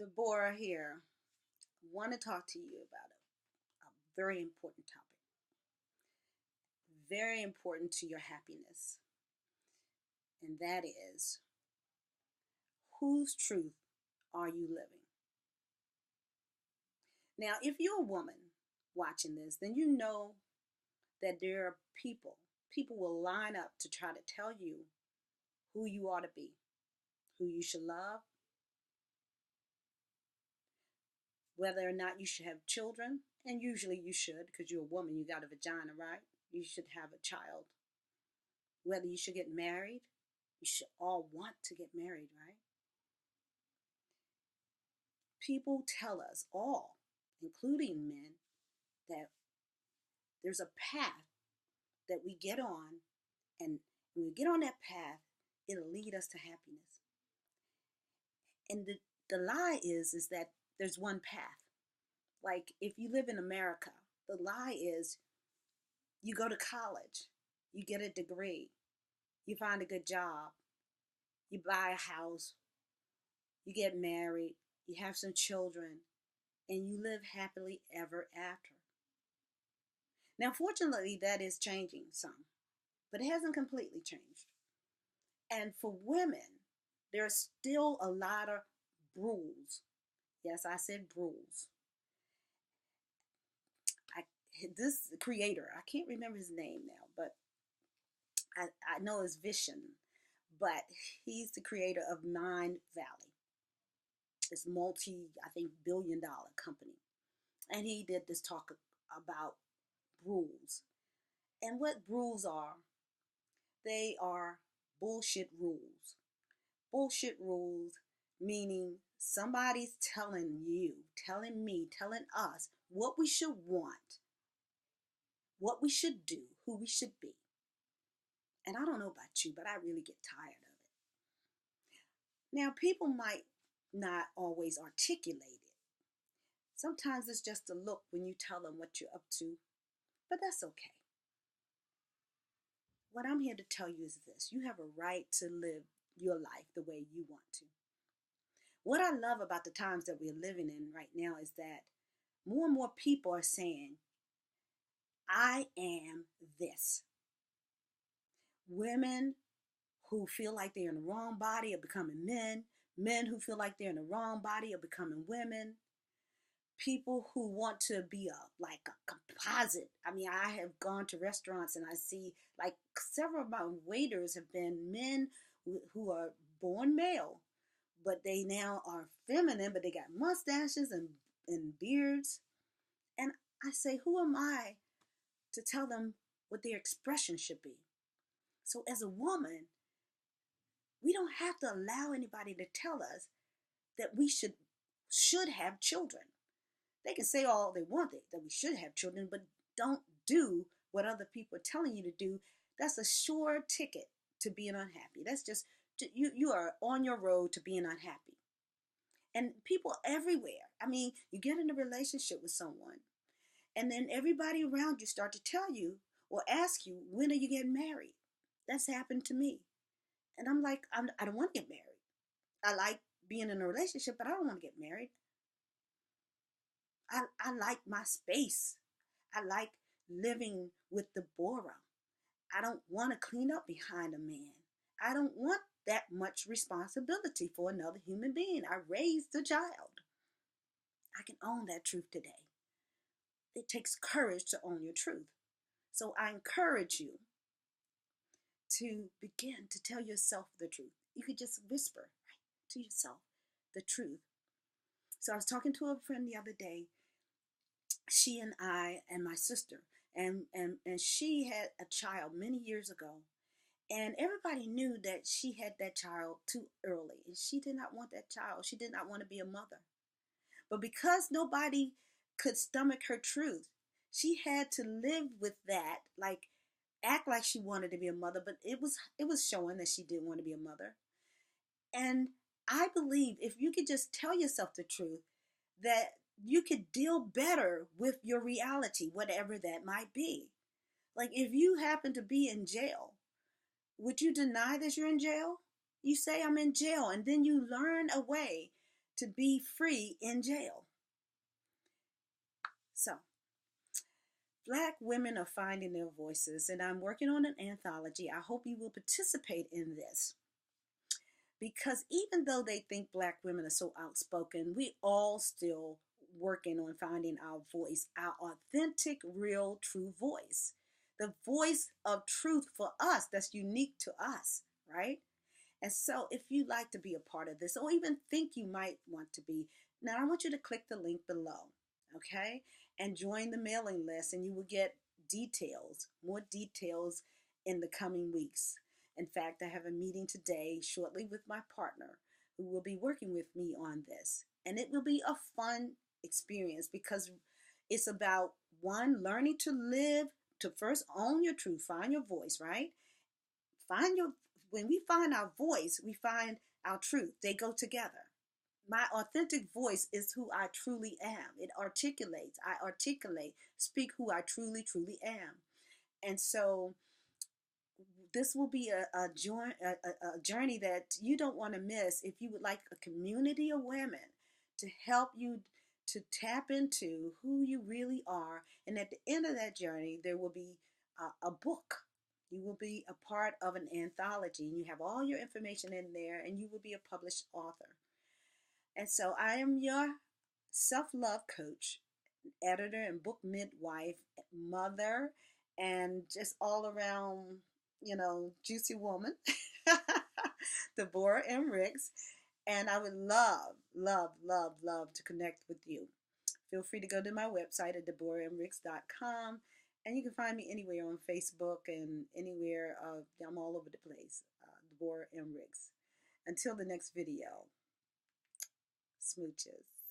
DeBora here. Want to talk to you about a very important topic, very important to your happiness, and that is whose truth are you living? Now, if you're a woman watching this, then you know that there are people will line up to try to tell you who you ought to be, who you should love, whether or not you should have children, and usually you should because you're a woman, you got a vagina, right? You should have a child. Whether you should get married, you should all want to get married, right? People tell us all, including men, that there's a path that we get on, and when we get on that path, it'll lead us to happiness. And the lie is that there's one path. Like if you live in America, the lie is you go to college, you get a degree, you find a good job, you buy a house, you get married, you have some children, and you live happily ever after. Now, fortunately, that is changing some, but it hasn't completely changed. And for women, there's still a lot of rules. Yes, I said rules. This creator, I can't remember his name now, but I know his vision, but he's the creator of Mind Valley. This I think, billion-dollar company. And he did this talk about rules. And what rules are, they are bullshit rules. Bullshit rules meaning somebody's telling you, telling me, telling us what we should want, what we should do, who we should be. And I don't know about you, but I really get tired of it. Now, people might not always articulate it. Sometimes it's just a look when you tell them what you're up to, but that's okay. What I'm here to tell you is this: you have a right to live your life the way you want to. What I love about the times that we're living in right now is that more and more people are saying, I am this. Women who feel like they're in the wrong body are becoming men. Men who feel like they're in the wrong body are becoming women. People who want to be like a composite. I mean, I have gone to restaurants and I see like several of my waiters have been men who are born male, but they now are feminine, but they got mustaches and beards. And I say, who am I to tell them what their expression should be? So as a woman, we don't have to allow anybody to tell us that we should have children. They can say all they want that we should have children, but don't do what other people are telling you to do. That's a sure ticket to being unhappy. That's just, you are on your road to being unhappy. And people everywhere, I mean, you get in a relationship with someone, and then everybody around you start to tell you or ask you, when are you getting married? That's happened to me. And I'm like, I don't want to get married. I like being in a relationship, but I don't want to get married. I like my space. I like living with DeBora. I don't want to clean up behind a man. I don't want that much responsibility for another human being. I raised a child. I can own that truth today. It takes courage to own your truth. So I encourage you to begin to tell yourself the truth. You could just whisper to yourself the truth. So I was talking to a friend the other day. She and I and my sister, and she had a child many years ago, and everybody knew that she had that child too early, and she did not want that child. She did not want to be a mother. But because nobody could stomach her truth, she had to live with that, like act like she wanted to be a mother, but it was showing that she didn't want to be a mother. And I believe if you could just tell yourself the truth, that you could deal better with your reality, whatever that might be. Like if you happen to be in jail, would you deny that you're in jail? You say, I'm in jail, and then you learn a way to be free in jail. So, Black women are finding their voices, and I'm working on an anthology. I hope you will participate in this. Because even though they think Black women are so outspoken, we all still working on finding our voice, our authentic, real, true voice. The voice of truth for us that's unique to us, right? And so if you'd like to be a part of this, or even think you might want to be, now I want you to click the link below, okay? And join the mailing list, and you will get details, more details in the coming weeks. In fact, I have a meeting today shortly with my partner who will be working with me on this. And it will be a fun experience because it's about, one, learning to live, to first own your truth, find your voice, right? When we find our voice, we find our truth. They go together. My authentic voice is who I truly am. It articulates. I articulate, speak who I truly, truly am. And so this will be a journey that you don't want to miss if you would like a community of women to help you to tap into who you really are. And at the end of that journey, there will be a book. You will be a part of an anthology, and you have all your information in there, and you will be a published author. And so I am your self-love coach, editor and book midwife, mother, and just all around, juicy woman, DeBora M. Riggs. And I would love, love, love, love to connect with you. Feel free to go to my website at DeBoraMRiggs.com, and you can find me anywhere on Facebook and anywhere. I'm all over the place. DeBora M. Riggs. Until the next video, smooches.